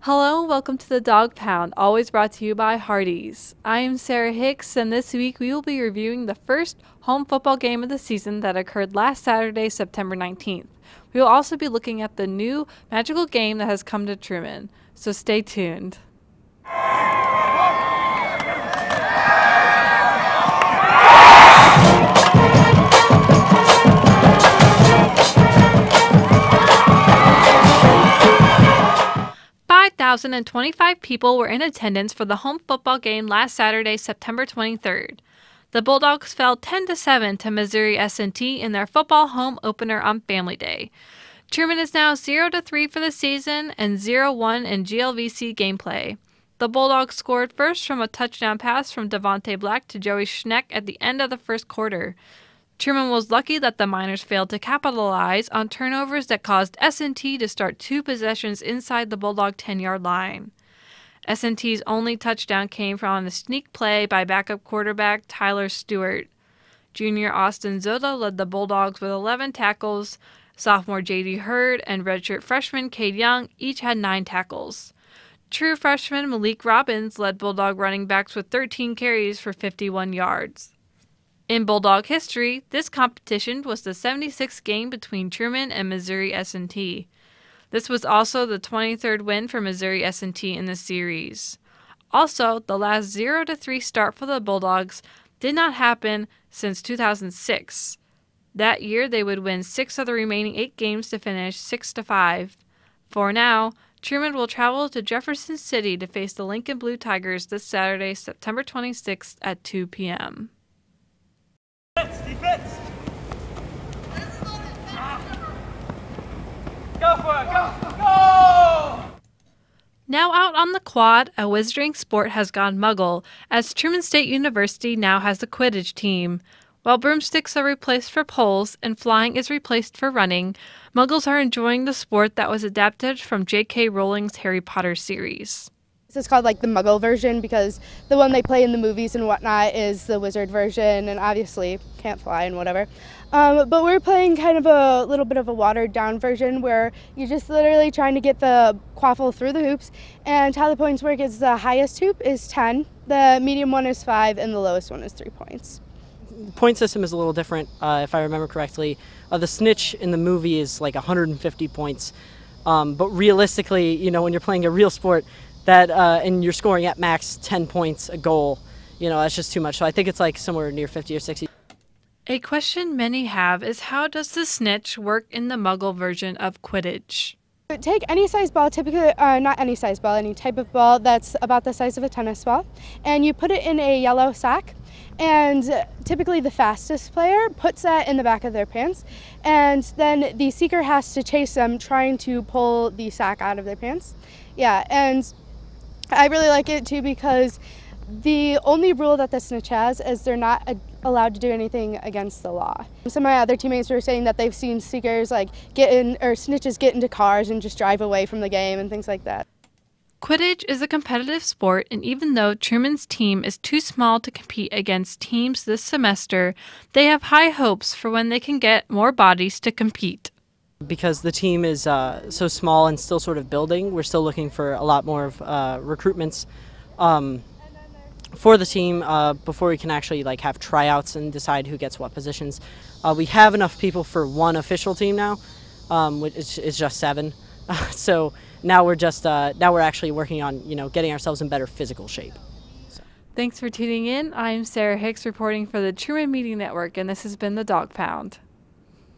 Hello and welcome to the Dog Pound, always brought to you by Hardee's. I am Sarah Hicks, and this week we will be reviewing the first home football game of the season that occurred last Saturday, September 19th. We will also be looking at the new magical game that has come to Truman, so stay tuned. 5,025 people were in attendance for the home football game last Saturday, September 23rd. The Bulldogs fell 10-7 to Missouri S&T in their football home opener on Family Day. Truman is now 0-3 for the season and 0-1 in GLVC gameplay. The Bulldogs scored first from a touchdown pass from Devontae Black to Joey Schneck at the end of the first quarter. Truman was lucky that the Miners failed to capitalize on turnovers that caused S&T to start two possessions inside the Bulldog 10-yard line. S&T's only touchdown came from a sneak play by backup quarterback Tyler Stewart. Junior Austin Zota led the Bulldogs with 11 tackles. Sophomore J.D. Hurd and redshirt freshman Cade Young each had 9 tackles. True freshman Malik Robbins led Bulldog running backs with 13 carries for 51 yards. In Bulldog history, this competition was the 76th game between Truman and Missouri S&T. This was also the 23rd win for Missouri S&T in the series. Also, the last 0-3 start for the Bulldogs did not happen since 2006. That year, they would win 6 of the remaining 8 games to finish 6-5. For now, Truman will travel to Jefferson City to face the Lincoln Blue Tigers this Saturday, September 26th at 2 p.m. Defense! Go for it! Go! Now out on the quad, a wizarding sport has gone muggle, as Truman State University now has a Quidditch team. While broomsticks are replaced for poles and flying is replaced for running, muggles are enjoying the sport that was adapted from J.K. Rowling's Harry Potter series. It's called like the Muggle version because the one they play in the movies and whatnot is the wizard version, and obviously can't fly and whatever. But we're playing kind of a little bit of a watered down version where you're just literally trying to get the quaffle through the hoops, and how the points work is the highest hoop is 10, the medium one is 5, and the lowest one is 3 points. Point system is a little different, if I remember correctly. The snitch in the movie is like 150 points, but realistically, you know, when you're playing a real sport, that and you're scoring at max 10 points a goal, you know, that's just too much. So I think it's like somewhere near 50 or 60. A question many have is, how does the snitch work in the Muggle version of Quidditch? Take any size ball, typically, not any size ball, any type of ball that's about the size of a tennis ball, and you put it in a yellow sack, and typically the fastest player puts that in the back of their pants, and then the seeker has to chase them trying to pull the sack out of their pants. Yeah, and I really like it too because the only rule that the snitch has is they're not allowed to do anything against the law. Some of my other teammates were saying that they've seen seekers like snitches get into cars and just drive away from the game and things like that. Quidditch is a competitive sport, and even though Truman's team is too small to compete against teams this semester, they have high hopes for when they can get more bodies to compete. Because the team is so small and still sort of building, we're still looking for a lot more of recruitments for the team before we can actually like have tryouts and decide who gets what positions. We have enough people for one official team now, which is just 7. So now we're just now we're actually working on, you know, getting ourselves in better physical shape. Thanks for tuning in. I'm Sarah Hicks reporting for the Truman Media Network, and this has been the Dog Pound.